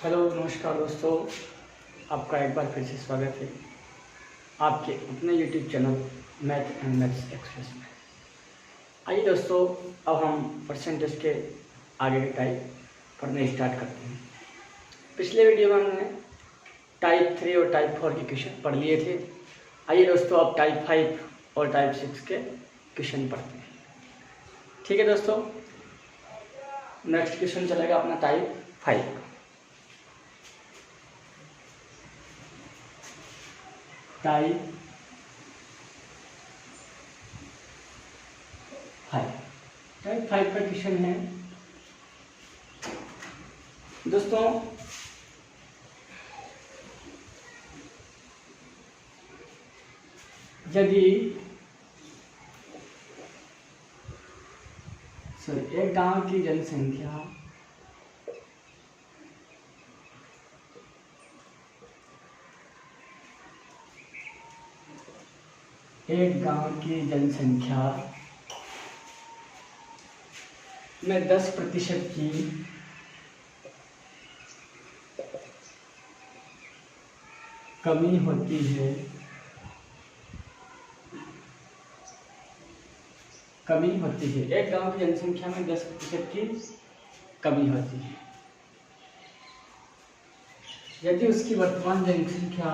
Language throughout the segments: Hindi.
हेलो नमस्कार दोस्तों, आपका एक बार फिर से स्वागत है आपके अपने YouTube channel math and maths express में। आइए दोस्तों, अब हम परसेंटेज के आगे के टाइप पढ़ने स्टार्ट करते हैं। पिछले वीडियो में हमने टाइप 3 और टाइप 4 के क्वेश्चन पढ़ लिए थे। आइए दोस्तों, अब टाइप 5 और टाइप 6 के क्वेश्चन पढ़ते हैं। ठीक है दोस्तों, नेक्स्ट क्वेश्चन चलेगा अपना टाइप 5। टाइप 5 का क्वेश्चन है दोस्तों। यदि एक गांव की जनसंख्या में 10% की कमी होती है, एक गांव की जनसंख्या में 10% की कमी होती है। यदि उसकी वर्तमान जनसंख्या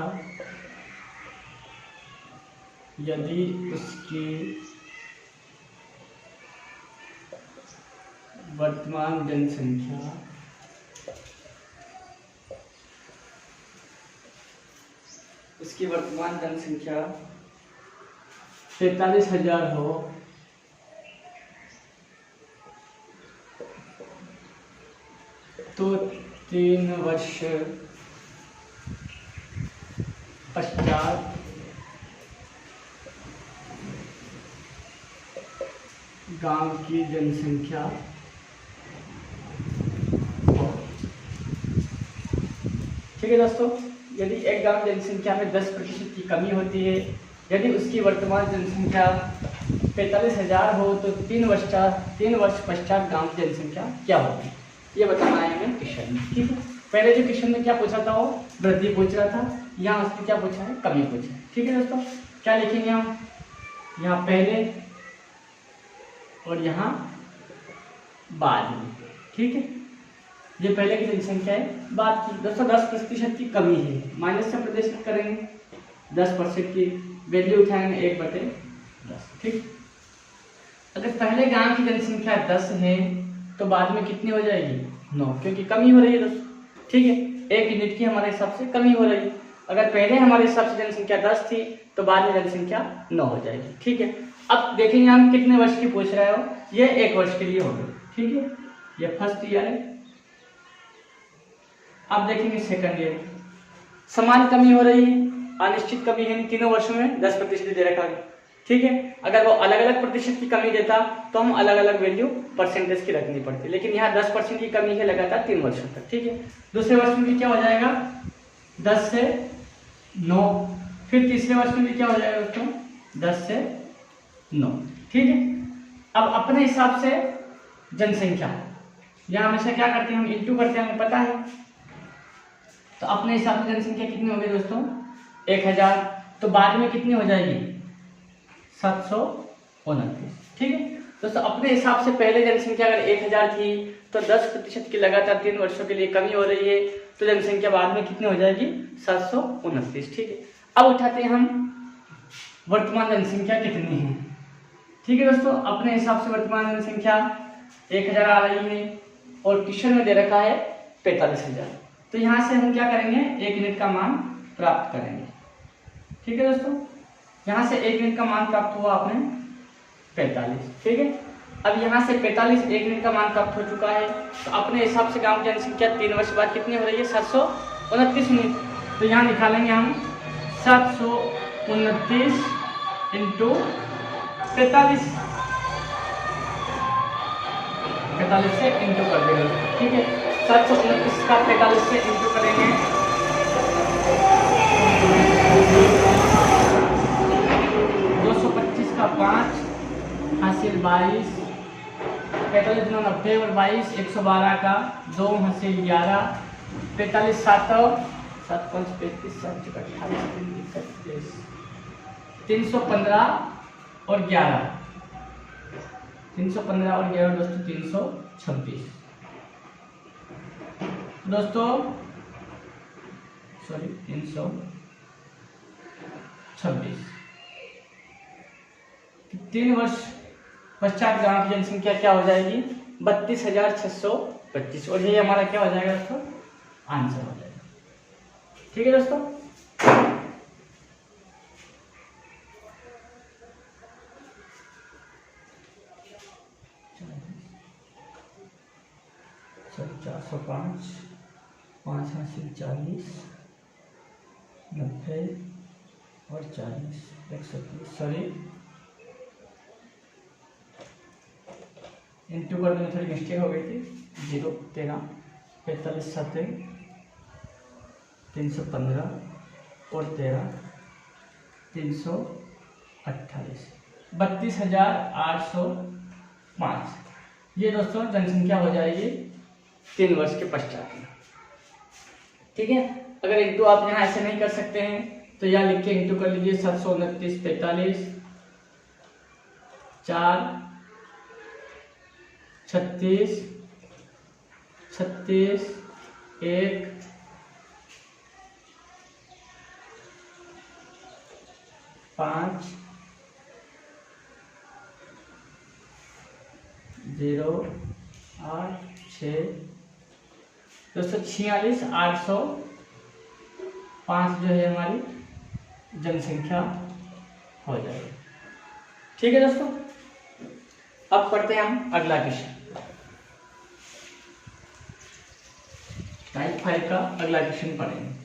उसकी वर्तमान जनसंख्या 43,000 हो तो 3 वर्ष पश्चात गांव की जनसंख्या हो। ठीक है दोस्तों, यदि एक गांव की जनसंख्या में 10% की कमी होती है, यदि उसकी वर्तमान जनसंख्या 45,000 हो तो 3 वर्ष पश्चात गांव की जनसंख्या क्या होगी, ये बताना है हमें क्वेश्चन में। ठीक है, पहले जो क्वेश्चन में क्या पूछा था वो वृद्धि पूछ रहा था, यहाँ उसने क्या पूछा है, कमी पूछा है। ठीक है दोस्तों, क्या लिखेंगे हम, यहाँ पहले और यहाँ बाद में। ठीक है, ये पहले की जनसंख्या है, बाद की दोस्तों 10% की कमी है, माइनस से प्रदर्शित करेंगे, 10% की वैल्यू उठाएंगे 1/10। ठीक, अगर पहले गांव की जनसंख्या 10 है तो बाद में कितनी हो जाएगी, 9, क्योंकि कमी हो रही है दोस्तों। ठीक है, 1 यूनिट की हमारे हिसाब से कमी हो रही है। अगर पहले हमारे हिसाब से जनसंख्या 10 थी तो बाद में जनसंख्या 9 हो जाएगी। ठीक है, अब देखेंगे हम कितने वर्ष की पूछ रहे हो, ये 1 वर्ष के लिए हो गई। ठीक है, ये फर्स्ट ईयर है। अब देखेंगे सेकंड ईयर, समान कमी हो रही है, अनिश्चित कमी है, तीनों वर्षों में 10% दे रखा है। ठीक है, अगर वो अलग अलग प्रतिशत की कमी देता तो हम अलग अलग वैल्यू परसेंटेज की रखनी पड़ती, लेकिन यहाँ 10% की कमी है लगातार 3 वर्षों तक। ठीक है, दूसरे वर्ष में भी क्या हो जाएगा, 10 से 9, फिर तीसरे वर्ष में भी क्या हो जाएगा दोस्तों, 10 से 9। ठीक है, अब अपने हिसाब से जनसंख्या, यहाँ हमेशा क्या करते हैं हम, इंटू करते हैं, हमें पता है। तो अपने हिसाब से जनसंख्या कितनी होगी दोस्तों, 1000, तो बाद में कितनी हो जाएगी, 729। ठीक है दोस्तों, अपने हिसाब से पहले जनसंख्या अगर 1000 थी तो 10% की लगातार 3 वर्षों के लिए कमी हो रही है, तो जनसंख्या बाद में कितनी हो जाएगी, 729। ठीक है, अब उठाते हैं हम वर्तमान जनसंख्या कितनी है। ठीक है दोस्तों, अपने हिसाब से वर्तमान जनसंख्या 1000 आ रही है और क्वेश्चन में दे रखा है 45,000, तो यहाँ से हम क्या करेंगे, 1 यूनिट का मान प्राप्त करेंगे। ठीक है दोस्तों, यहाँ से 1 यूनिट का मान प्राप्त हुआ अपने 45। ठीक है, अब यहाँ से 45 1 यूनिट का मान प्राप्त हो चुका है, तो अपने हिसाब से गांव की जनसंख्या 3 वर्ष बाद कितनी हो रही है, 729 यूनिट। तो यहाँ निकालेंगे हम 729 इंटू 45 से इंटू कर देंगे। ठीक है, 729 का 45 से इंटू करेंगे, 225 का 5 हासिल 22, 45 9 90 और 22, 112 का 2 हासिल 11, 45 7 7 5 35 7 4 28 31 315 और 11 315 और 11 दोस्तों 326 दोस्तों, सॉरी 326। 3 वर्ष पश्चात गांव की जनसंख्या क्या हो जाएगी? 32,625। और ये हमारा क्या हो जाएगा दोस्तों? आंसर हो जाएगा। ठीक है दोस्तों, सॉरी 405 5 40 90 और 40 130, सॉरी इंटू करने में थोड़ी मिस्टेक हो गई थी। 0 13 45 7 315 और 13 328 32,805। ये दोस्तों जनसंख्या हो जाएगी 3 वर्ष के पश्चात। ठीक है, अगर इंटू आप यहाँ ऐसे नहीं कर सकते हैं तो यहाँ लिख के इंटू कर लीजिए। 729 45 4 36 36 1 5 0 8 6 दोस्तों 46,805 जो है हमारी जनसंख्या हो जाएगी। ठीक है दोस्तों, अब पढ़ते हैं हम अगला क्वेश्चन। टाइप 5 का अगला क्वेश्चन पढ़ेंगे।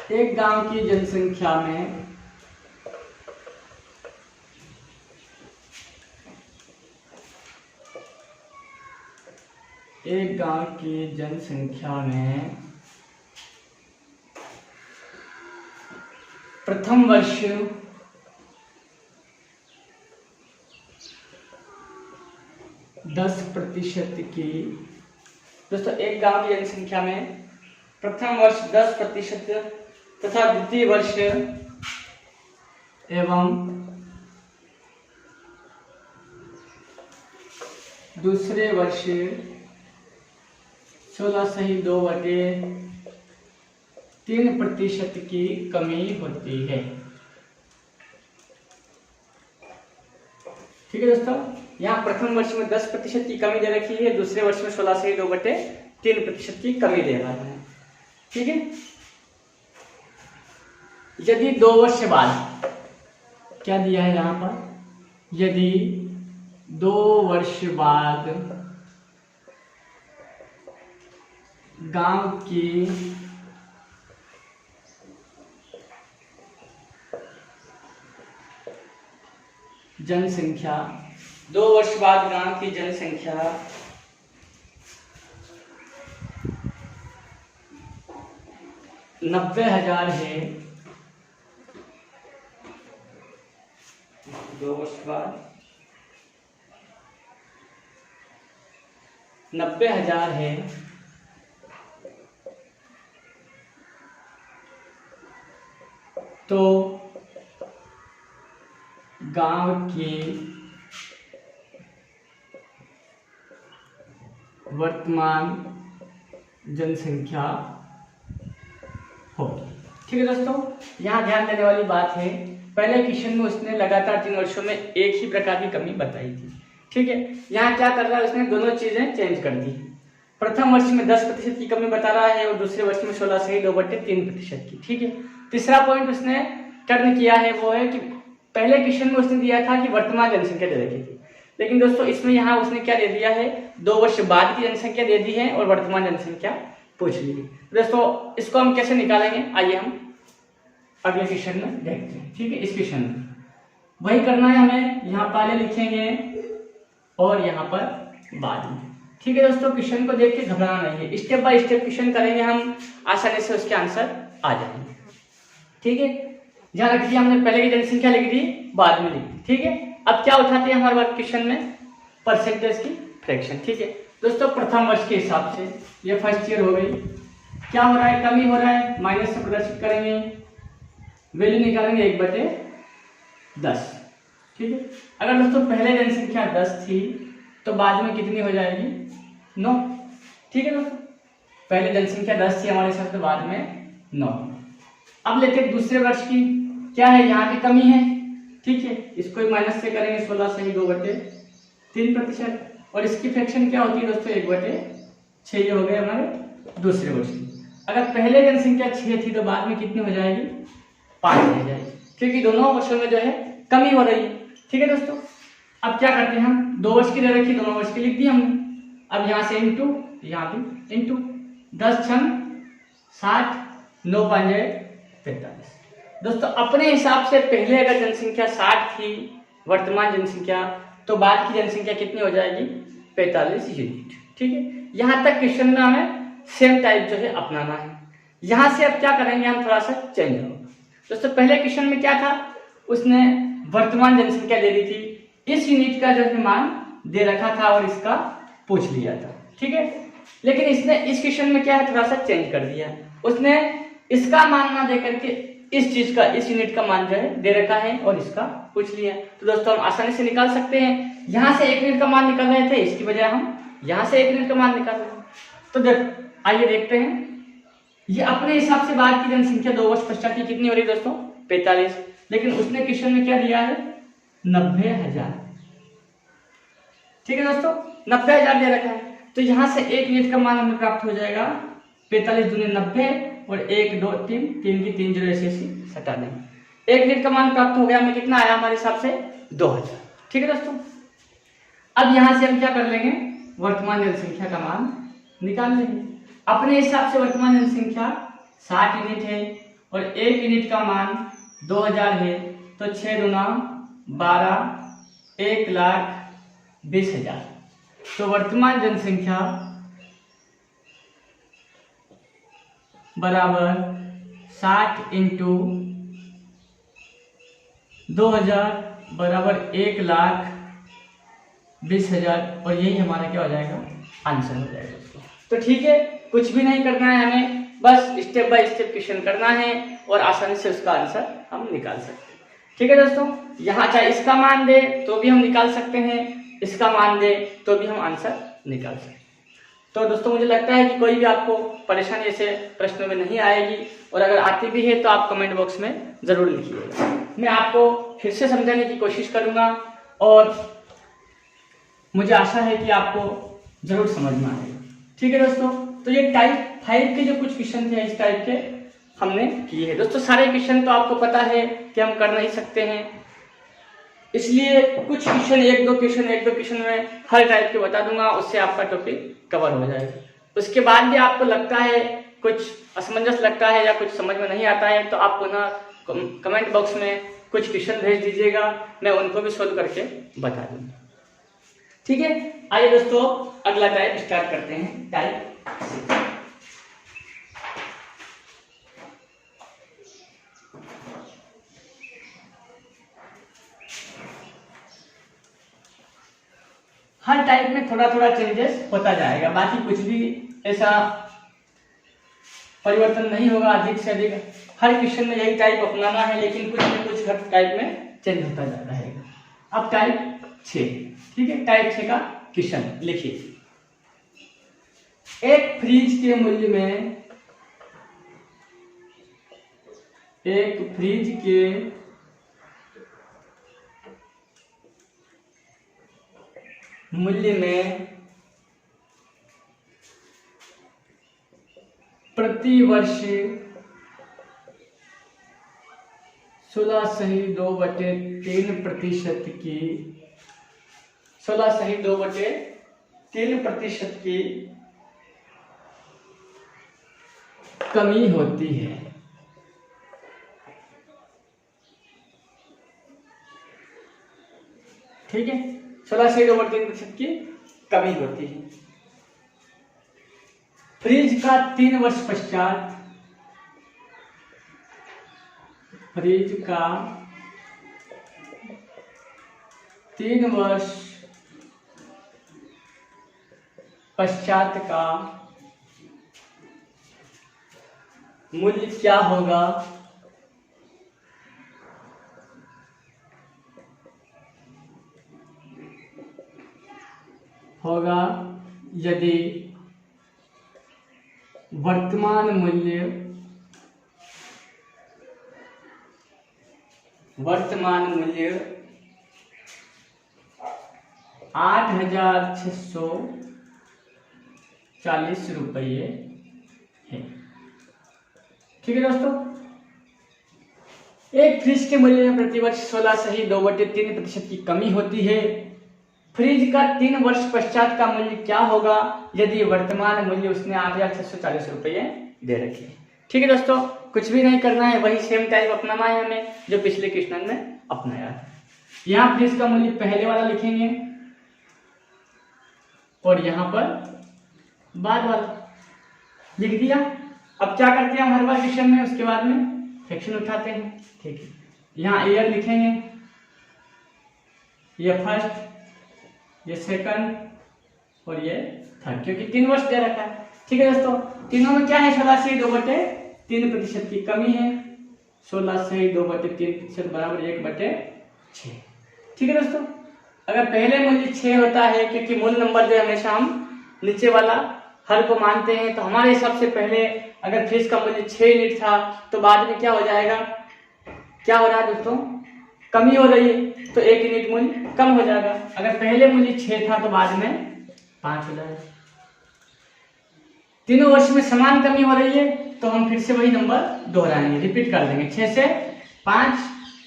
एक गांव की जनसंख्या में प्रथम वर्ष 10% की, दोस्तों एक गांव की जनसंख्या में प्रथम वर्ष 10% तथा द्वितीय वर्ष एवं दूसरे वर्ष 16.2/3% की कमी होती है। ठीक है दोस्तों, यहाँ प्रथम वर्ष में 10% की कमी दे रखी है, दूसरे वर्ष में 16.2/3% की कमी दे रहा है। ठीक है, यदि 2 वर्ष बाद क्या दिया है यहाँ पर? यदि 2 वर्ष बाद गांव की जनसंख्या 2 वर्ष बाद गांव की जनसंख्या 90,000 है। 2 वर्ष बाद 90,000 है तो गांव की वर्तमान जनसंख्या होगी। ठीक है दोस्तों, यहाँ ध्यान देने वाली बात है, पहले क्वेश्चन में उसने लगातार 3 वर्षों में एक ही प्रकार की कमी बताई थी। ठीक है, यहाँ क्या कर रहा है, उसने दोनों चीजें चेंज कर दी। प्रथम वर्ष में 10% की कमी बता रहा है और दूसरे वर्ष में 16.2/3% की। ठीक है, तीसरा पॉइंट उसने टर्न किया है वो है कि पहले क्वेश्चन में उसने दिया था कि वर्तमान जनसंख्या दे रखी थी, लेकिन दोस्तों इसमें यहाँ उसने क्या दे दिया है, 2 वर्ष बाद की जनसंख्या दे दी है और वर्तमान जनसंख्या पूछ ली है। दोस्तों इसको हम कैसे निकालेंगे, आइए हम अगले क्वेश्चन में देखते हैं। ठीक है, इस क्वेश्चन में वही करना है हमें, यहाँ पहले लिखेंगे और यहाँ पर बाद में। ठीक है दोस्तों, क्वेश्चन को देख के घबराना नहीं है, स्टेप बाय स्टेप क्वेश्चन करेंगे हम, आसानी से उसके आंसर आ जाएंगे। ठीक है, जहाँ रख दिया हमने, पहले की जनसंख्या लिख दी, बाद में लिख दी, ठीक है। अब क्या उठाते हैं हमारे पास क्वेश्चन में, परसेंटेज की फ्रैक्शन, ठीक है दोस्तों। प्रथम वर्ष के हिसाब से ये फर्स्ट ईयर हो गई, क्या हो रहा है, कमी हो रहा है, माइनस से प्रदर्शित करेंगे, वैल्यू निकालेंगे 1/10, ठीक है। अगर दोस्तों पहले जनसंख्या 10 थी तो बाद में कितनी हो जाएगी, 9, ठीक है दोस्तों। पहले जनसंख्या 10 थी हमारे साथ, तो बाद में 9। अब लेते हैं दूसरे वर्ष की, क्या है, यहाँ भी कमी है, ठीक है। इसको माइनस से करेंगे, 16 सही 2/3%, और इसकी फ्रैक्शन क्या होती है दोस्तों, 1/6। ये हो गए हमारे दूसरे वर्ष की। अगर पहले जनसंख्या 6 थी तो बाद में कितनी हो जाएगी, 5 हो जाएगी, क्योंकि दोनों वर्षों में जो है कमी हो रही है, ठीक है दोस्तों। अब क्या करते हैं हम, 2 वर्ष की दे रखी, दोनों वर्ष की लिख दी हमने। अब यहाँ से इंटू, यहाँ भी इंटू, 10 छंग 60, 9 5 45। दोस्तों अपने हिसाब से पहले अगर जनसंख्या 60 थी वर्तमान जनसंख्या, तो बाद की जनसंख्या कितनी हो जाएगी, 45 यूनिट, ठीक है। यहाँ तक क्वेश्चन में हमें सेम टाइप जो है अपनाना है। यहाँ से अब क्या करेंगे, हम थोड़ा सा चेंज होगा। दोस्तों पहले क्वेश्चन में क्या था, उसने वर्तमान जनसंख्या दे दी थी, इस यूनिट का जो है मान दे रखा था और इसका पूछ लिया था, ठीक है। लेकिन इसने इस क्वेश्चन में क्या है, थोड़ा सा चेंज कर दिया, उसने इसका मान ना दे करके इस चीज का, इस यूनिट का मान जो है दे रखा है और इसका पूछ लिया। तो दोस्तों हम आसानी से निकाल सकते हैं, यहाँ से 1 यूनिट का मान निकाल रहे थे, इसकी बजाय हम यहाँ से 1 यूनिट का मान निकाल रहे हैं। तो आइए देखते हैं, ये अपने हिसाब से बाद की जनसंख्या 2 वर्ष पश्चात की कितनी हो रही है दोस्तों, 45। लेकिन उसने क्वेश्चन में क्या दिया है, 90,000, ठीक है दोस्तों, 90,000 दे रखा है। तो यहाँ से 1 यूनिट का मान हमें प्राप्त हो जाएगा, 45 दूनी 90, और 1 2 3 3 की 3 0 ऐसे हटा देंगे, 1 यूनिट का मान प्राप्त हो गया, हमें कितना आया हमारे हिसाब से 2000, ठीक है दोस्तों। अब यहाँ से हम क्या कर लेंगे, वर्तमान जनसंख्या का मान निकाल लेंगे। अपने हिसाब से वर्तमान जनसंख्या 60 यूनिट है और 1 यूनिट का मान 2000 है, तो 6 दूना 12, 1,20,000। तो वर्तमान जनसंख्या बराबर 60 इंटू 2000 बराबर 1,20,000, और यही हमारा क्या हो जाएगा, आंसर हो जाएगा दोस्तों। तो ठीक है, कुछ भी नहीं करना है हमें, बस स्टेप बाय स्टेप क्वेश्चन करना है और आसानी से उसका आंसर हम निकाल सकते हैं, ठीक है दोस्तों। यहाँ चाहे इसका मान दे तो भी हम निकाल सकते हैं, इसका मान दे तो भी हम आंसर निकाल सकते हैं। तो दोस्तों मुझे लगता है कि कोई भी आपको परेशानी ऐसे प्रश्नों में नहीं आएगी, और अगर आती भी है तो आप कमेंट बॉक्स में जरूर लिखिएगा। मैं आपको फिर से समझाने की कोशिश करूंगा और मुझे आशा है कि आपको जरूर समझ में आएगा, ठीक है दोस्तों। तो ये टाइप 5 के जो कुछ क्वेश्चन थे इस टाइप के हमने किए हैं दोस्तों। सारे क्वेश्चन तो आपको पता है कि हम कर नहीं सकते हैं, इसलिए कुछ क्वेश्चन, एक दो क्वेश्चन में हर टाइप के बता दूंगा, उससे आपका टॉपिक कवर हो जाएगा। उसके बाद भी आपको लगता है कुछ असमंजस लगता है या कुछ समझ में नहीं आता है, तो आप पुनः कमेंट बॉक्स में कुछ क्वेश्चन भेज दीजिएगा, मैं उनको भी सोल्व करके बता दूंगा, ठीक है। आइए दोस्तों अगला टाइप स्टार्ट करते हैं, टाइप 6। हर टाइप में थोड़ा थोड़ा चेंजेस होता जाएगा, बाकी कुछ भी ऐसा परिवर्तन नहीं होगा अधिक से अधिक। हर क्वेश्चन में यही टाइप अपनाना है, लेकिन कुछ न कुछ हर टाइप में चेंज होता जाता है। अब टाइप 6, ठीक है, टाइप 6 का क्वेश्चन लिखिए। एक फ्रिज के मूल्य में, एक फ्रिज के मूल्य में प्रति वर्ष 16.2/3% की 16.2/3% की कमी होती है, ठीक है। 16.2/3% की कमी होती है। फ्रिज का 3 वर्ष पश्चात फ्रिज का 3 वर्ष पश्चात का मूल्य क्या होगा यदि वर्तमान मूल्य 8,640 रुपये है। ठीक है दोस्तों, एक फ्रिज के मूल्य में प्रतिवर्ष 16.2/3% की कमी होती है। फ्रिज का 3 वर्ष पश्चात का मूल्य क्या होगा यदि वर्तमान मूल्य उसने 8,640 रुपये दे रखे हैं। ठीक है दोस्तों, कुछ भी नहीं करना है, वही सेम टाइप अपनाना है हमें जो पिछले क्वेश्चन में अपनाया है। यहाँ फ्रिज का मूल्य पहले वाला लिखेंगे और यहाँ पर बाद वाला लिख दिया। अब क्या करते हैं हम हर बार क्वेश्चन में उसके बाद में फ्रैक्शन उठाते हैं। ठीक है, यहाँ ईयर लिखेंगे, ये फर्स्ट, ये सेकंड और ये थर्ड, क्योंकि 3 वर्ष दे रखा है। ठीक है दोस्तों, तीनों में क्या है 16.2/3% की कमी है। 16.2/3% बराबर 1/6। ठीक है दोस्तों, अगर पहले मूल्य 6 होता है, क्योंकि मूल नंबर जो हमेशा हम नीचे वाला हर को मानते हैं, तो हमारे हिसाब से पहले अगर फ्रिज का मूल्य 6 यूनिट था तो बाद में क्या हो जाएगा, क्या हो रहा है दोस्तों, कमी हो रही है, तो 1 यूनिट मूल्य कम हो जाएगा। अगर पहले मूल्य 6 था तो बाद में 5 हो जाएगा। तीनों वर्ष में समान कमी हो रही है तो हम फिर से वही नंबर दोहराएंगे, रिपीट कर देंगे, 6 से 5,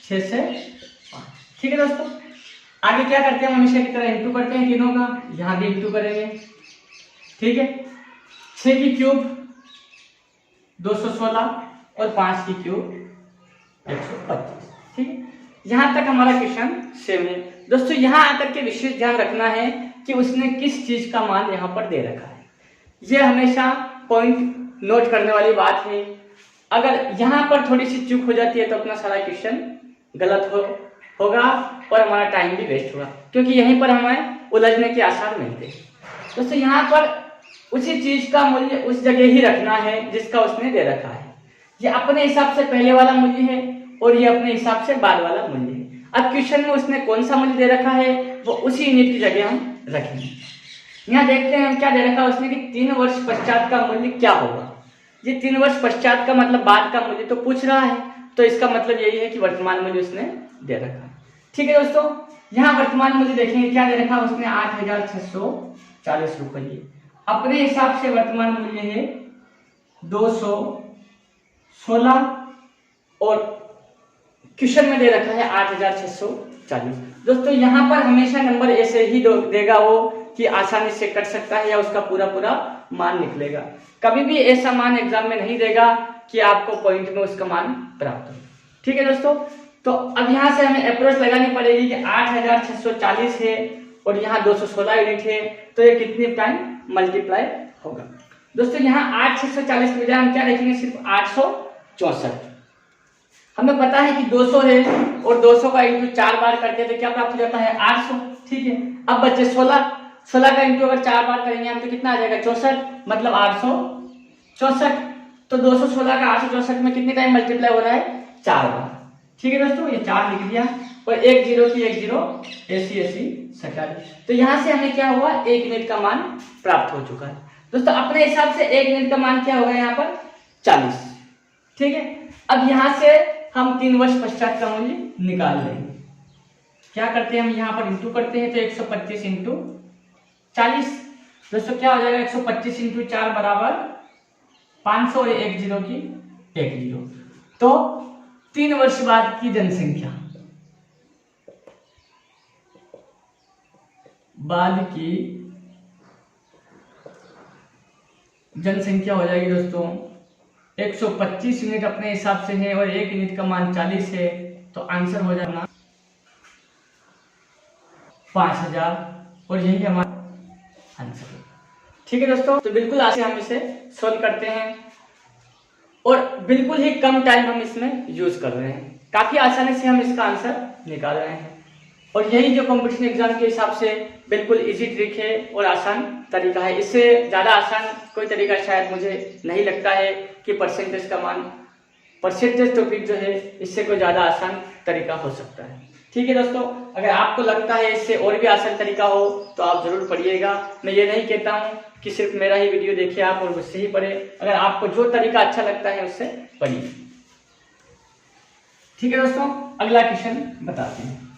6 से 5। ठीक है दोस्तों, आगे क्या करते हैं, हम हमेशा की तरह इंटू करते हैं तीनों का, यहाँ भी इंटू करेंगे। ठीक है, 6 की क्यूब 216 और 5 की क्यूब 125। ठीक है, यहाँ तक हमारा क्वेश्चन सेम है। दोस्तों यहाँ आकर के विशेष ध्यान रखना है कि उसने किस चीज का मान यहाँ पर दे रखा है, ये हमेशा पॉइंट नोट करने वाली बात है। अगर यहाँ पर थोड़ी सी चूक हो जाती है तो अपना सारा क्वेश्चन गलत होगा और हमारा टाइम भी वेस्ट होगा, क्योंकि यहीं पर हमें उलझने के आसार मिलते हैं। दोस्तों यहाँ पर उसी चीज का मूल्य उस जगह ही रखना है जिसका उसने दे रखा है। ये अपने हिसाब से पहले वाला मूल्य है और ये अपने हिसाब से बाद वाला मूल्य है। अब क्वेश्चन में उसने कौन सा मूल्य दे रखा है वो उसी यूनिट की जगह हम रखेंगे। यहाँ देखते हैं क्या दे रखा है उसने कि 3 वर्ष पश्चात का मूल्य क्या होगा। ये 3 वर्ष पश्चात का मतलब बाद का मूल्य तो पूछ रहा है, तो इसका मतलब यही है कि वर्तमान मूल्य उसने दे रखा है। ठीक है दोस्तों, यहाँ वर्तमान मूल्य देखेंगे क्या दे रखा है उसने, 8,640 रुपये। अपने हिसाब से वर्तमान मूल्य है 216 और क्वेश्चन में दे रखा है 8,640। दोस्तों यहाँ पर हमेशा नंबर ऐसे ही देगा वो कि आसानी से कट सकता है या उसका पूरा पूरा मान निकलेगा। कभी भी ऐसा मान एग्जाम में नहीं देगा कि आपको पॉइंट में उसका मान प्राप्त हो। ठीक है दोस्तों, तो अब यहाँ से हमें अप्रोच लगानी पड़ेगी कि 8,640 है और यहाँ 216 यूनिट है, तो ये कितने टाइम मल्टीप्लाई होगा। दोस्तों यहाँ 8,640 के बजाय हम क्या लिखेंगे, सिर्फ 864। हमें पता है कि 200 है और 200 का इंटू 4 बार करते हैं तो क्या प्राप्त हो जाता है, 800। ठीक है, अब बच्चे 16 का इंटू अगर 4 बार करेंगे हम तो कितना आ जाएगा, 64, मतलब 864। तो 216 का 864 में कितने टाइम मल्टीप्लाई हो रहा है, 4 बार। ठीक है दोस्तों, ये 4 लिख दिया और 1 0 की 1 0 ऐसी सटा दी। तो यहाँ से हमें क्या हुआ, 1 यूनिट का मान प्राप्त हो चुका है। दोस्तों अपने हिसाब से 1 यूनिट का मान क्या होगा यहाँ पर, 40। ठीक है, अब यहाँ से हम 3 वर्ष पश्चात का मूल्य निकाल लेंगे। क्या करते हैं हम यहाँ पर इंटू करते हैं, तो 125 इंटू 40। दोस्तों क्या हो जाएगा, 125 इंटू 4 बराबर 500 और 1 0 की 1 0। तो 3 वर्ष बाद की जनसंख्या, बाद की जनसंख्या हो जाएगी दोस्तों 125 यूनिट अपने हिसाब से है और 1 यूनिट का मान 40 है, तो आंसर हो जाना 5000 और यही हमारा आंसर है। ठीक है दोस्तों, तो बिल्कुल आज हम इसे सोल्व करते हैं और बिल्कुल ही कम टाइम हम इसमें यूज कर रहे हैं। काफ़ी आसानी से हम इसका आंसर निकाल रहे हैं। और यही जो कंपटीशन एग्जाम के हिसाब से बिल्कुल इजी ट्रिक है और आसान तरीका है। इससे ज़्यादा आसान कोई तरीका शायद मुझे नहीं लगता है कि परसेंटेज का मान, परसेंटेज टॉपिक जो है इससे कोई ज़्यादा आसान तरीका हो सकता है। ठीक है दोस्तों, अगर आपको लगता है इससे और भी आसान तरीका हो तो आप ज़रूर पढ़िएगा। मैं ये नहीं कहता हूँ कि सिर्फ मेरा ही वीडियो देखिए आप और उससे ही पढ़े। अगर आपको जो तरीका अच्छा लगता है उससे पढ़िए। ठीक है दोस्तों, अगला क्वेश्चन बताते हैं।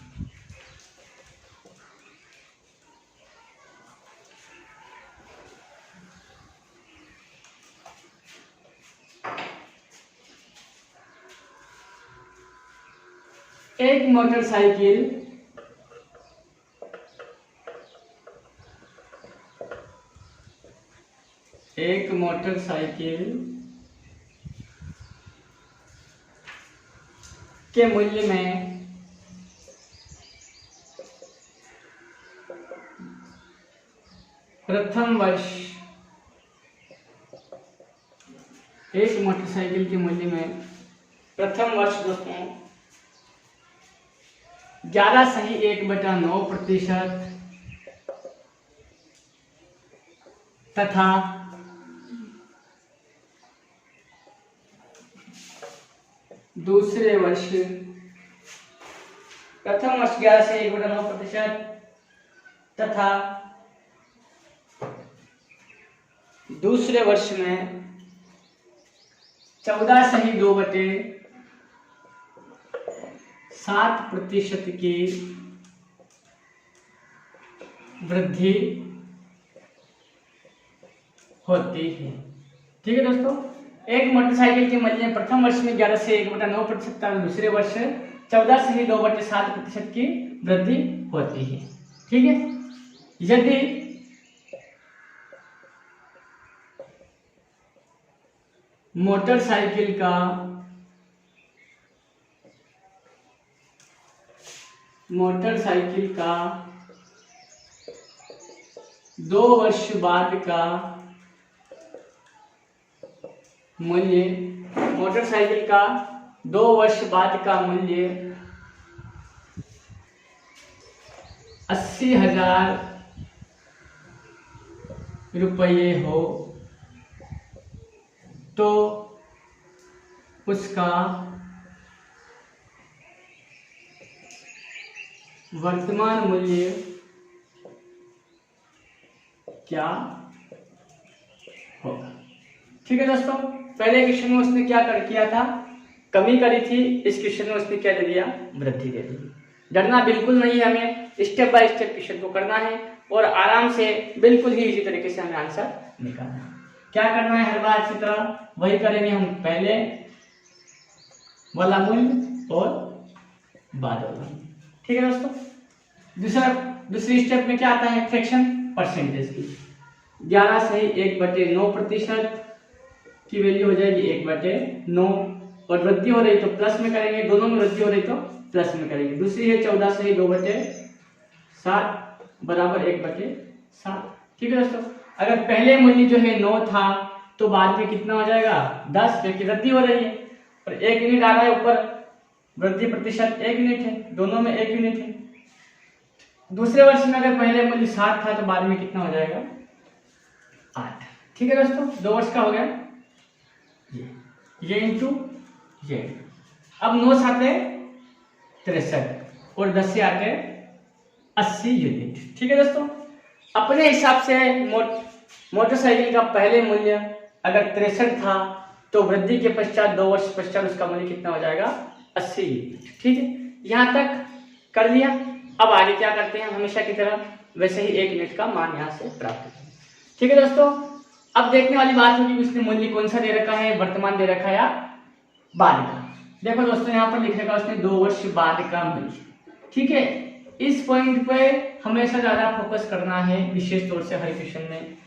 एक मोटरसाइकिल के मूल्य में प्रथम वर्ष, एक मोटरसाइकिल के मूल्य में प्रथम वर्ष दोस्तों 11.1/9% तथा दूसरे वर्ष, प्रथम वर्ष 11.1/9% तथा दूसरे वर्ष में 14.2/7% की वृद्धि होती है। ठीक है दोस्तों, एक मोटरसाइकिल के मूल्य में प्रथम वर्ष में 11.1/9% तथा दूसरे वर्ष 14.2/7% की वृद्धि होती है। ठीक है, यदि मोटरसाइकिल का 2 वर्ष बाद का मूल्य, मोटरसाइकिल का 2 वर्ष बाद का मूल्य 80,000 रुपये हो तो उसका वर्तमान मूल्य क्या होगा। ठीक है दोस्तों, पहले क्वेश्चन में उसने क्या किया था, कमी करी थी। इस क्वेश्चन में उसने क्या दे दिया, वृद्धि दे दी। डरना बिल्कुल नहीं है, हमें स्टेप बाय स्टेप क्वेश्चन को करना है और आराम से बिल्कुल ही इसी तरीके से हमें आंसर निकालना है। क्या करना है, हर बार अच्छी तरह वही करेंगे हम, पहले वाला मूल्य और बाद वाला। ठीक है दोस्तों, दूसरी स्टेप में क्या आता है, फ्रैक्शन परसेंटेज की। 11.1/9% की वैल्यू हो जाएगी 1/9 और वृद्धि हो रही तो प्लस में करेंगे, दोनों में वृद्धि हो रही तो प्लस में करेंगे। दूसरी है 14.2/7 बराबर 1/7। ठीक है दोस्तों, अगर पहले मूल्य जो है 9 था तो बाद में कितना हो जाएगा 10, क्योंकि वृद्धि हो रही है और 1 यूनिट आ रहा है ऊपर, वृद्धि प्रतिशत 1 यूनिट है, दोनों में 1 यूनिट है। दूसरे वर्ष में अगर पहले मूल्य 7 था तो बाद में कितना हो जाएगा 8। ठीक है दोस्तों, 2 वर्ष का हो गया ये इंटू ये। अब 9 से आते 63 और 10 से आते 80 यूनिट। ठीक है दोस्तों, अपने हिसाब से मोटरसाइकिल का पहले मूल्य अगर 63 था तो वृद्धि के पश्चात 2 वर्ष पश्चात उसका मूल्य कितना हो जाएगा 80 यूनिट। ठीक है, यहाँ तक कर लिया। अब आगे क्या करते हैं, हमेशा की तरह वैसे ही 1 यूनिट का मान यहाँ से प्राप्त करें। ठीक है दोस्तों, अब देखने वाली बात है कि उसने मूल्य कौन सा दे रखा है, वर्तमान दे रखा है या बाद का। देखो दोस्तों, यहाँ पर लिख रखा उसने 2 वर्ष बाद का मूल्य। ठीक है, इस पॉइंट पे हमेशा ज्यादा फोकस करना है, विशेष तौर से हर क्वेश्चन में,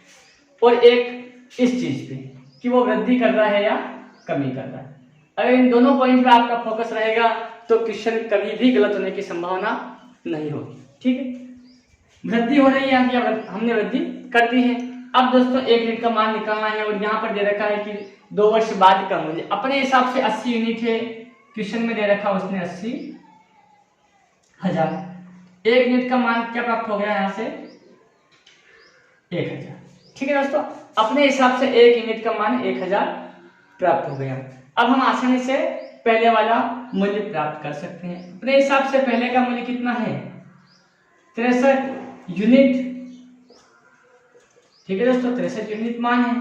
और एक इस चीज पे कि वो वृद्धि कर रहा है या कमी कर रहा है। अगर इन दोनों पॉइंट पे आपका फोकस रहेगा तो क्वेश्चन कभी भी गलत होने की संभावना नहीं होगी। ठीक है, वृद्धि हो रही है, हमने वृद्धि कर दी है। अब दोस्तों 1 यूनिट का मान निकालना है और यहाँ पर दे रखा है कि 2 वर्ष बाद का मूल्य अपने हिसाब से 80 यूनिट है, क्वेश्चन में दे रखा उसने 80,000। 1 यूनिट का मान क्या प्राप्त हो गया यहाँ से 1,000। ठीक है दोस्तों, अपने हिसाब से 1 यूनिट का मान 1,000 प्राप्त हो गया। अब हम आसानी से पहले वाला मूल्य प्राप्त कर सकते हैं। अपने हिसाब से पहले का मूल्य कितना है 63 यूनिट। ठीक है दोस्तों, 63 यूनिट मान है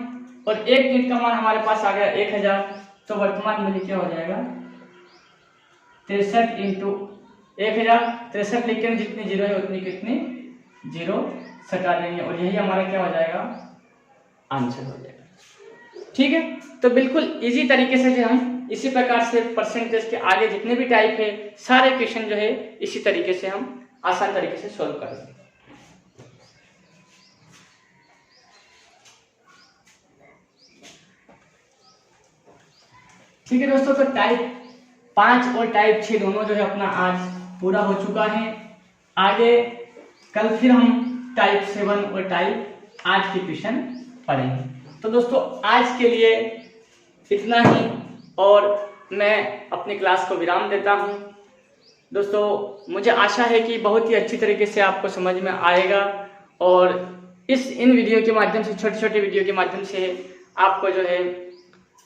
और 1 यूनिट का मान हमारे पास आ गया 1,000। तो वर्तमान मूल्य क्या हो जाएगा 63 इंटू 1,000। 63 लिख के जितनी जीरो है उतनी कितनी जीरो सटा देंगे और यही हमारा क्या हो जाएगा आंसर हो जाएगा। ठीक है, तो बिल्कुल इजी तरीके से जो हम इसी प्रकार से परसेंटेज के आगे जितने भी टाइप है सारे क्वेश्चन जो है इसी तरीके से हम आसान तरीके से सॉल्व करेंगे। ठीक है दोस्तों, तो टाइप 5 और टाइप 6 दोनों जो है अपना आज पूरा हो चुका है। आगे कल फिर हम टाइप 7 और टाइप 8 के क्वेश्चन पढ़ेंगे। तो दोस्तों आज के लिए इतना ही और मैं अपनी क्लास को विराम देता हूं। दोस्तों मुझे आशा है कि बहुत ही अच्छी तरीके से आपको समझ में आएगा और इन वीडियो के माध्यम से छोटे छोटे वीडियो के माध्यम से आपको जो है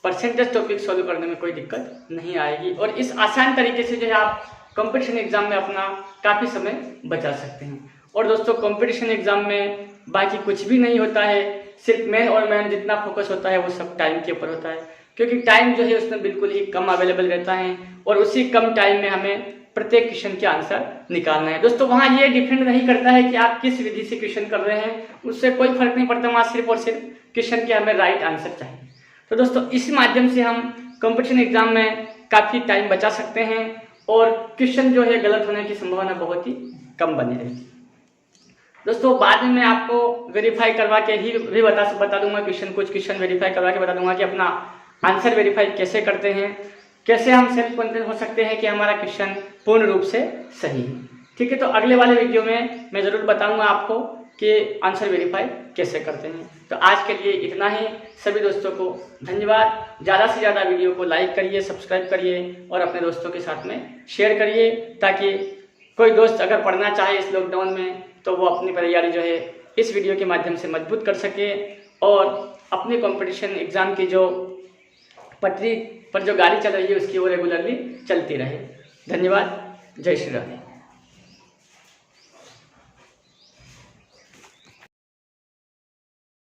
परसेंटेज टॉपिक सॉल्व करने में कोई दिक्कत नहीं आएगी और इस आसान तरीके से जो है आप कंपटीशन एग्जाम में अपना काफ़ी समय बचा सकते हैं। और दोस्तों कंपटीशन एग्जाम में बाकी कुछ भी नहीं होता है, सिर्फ मेन और मेन जितना फोकस होता है वो सब टाइम के ऊपर होता है, क्योंकि टाइम जो है उसमें बिल्कुल ही कम अवेलेबल रहता है और उसी कम टाइम में हमें प्रत्येक क्वेश्चन के आंसर निकालना है। दोस्तों वहाँ ये डिपेंड नहीं करता है कि आप किस विधि से क्वेश्चन कर रहे हैं, उससे कोई फर्क नहीं पड़ता, वहाँ सिर्फ और सिर्फ क्वेश्चन के हमें राइट आंसर चाहिए। तो दोस्तों इस माध्यम से हम कंपटीशन एग्जाम में काफ़ी टाइम बचा सकते हैं और क्वेश्चन जो है गलत होने की संभावना बहुत ही कम बनी रहेगी। दोस्तों बाद में मैं आपको वेरीफाई करवा के ही भी बता दूंगा कुछ क्वेश्चन वेरीफाई करवा के बता दूंगा कि अपना आंसर वेरीफाई कैसे करते हैं, कैसे हम सेल्फ कॉन्फिडेंस हो सकते हैं कि हमारा क्वेश्चन पूर्ण रूप से सही है। ठीक है, तो अगले वाले वीडियो में मैं ज़रूर बताऊंगा आपको कि आंसर वेरीफाई कैसे करते हैं। तो आज के लिए इतना ही। सभी दोस्तों को धन्यवाद। ज़्यादा से ज़्यादा वीडियो को लाइक करिए, सब्सक्राइब करिए और अपने दोस्तों के साथ में शेयर करिए, ताकि कोई दोस्त अगर पढ़ना चाहे इस लॉकडाउन में तो वो अपनी तैयारी जो है इस वीडियो के माध्यम से मजबूत कर सके और अपने कंपटीशन एग्ज़ाम की जो पटरी पर जो गाड़ी चल रही है उसकी वो रेगुलरली चलती रहे। धन्यवाद। जय श्री राम।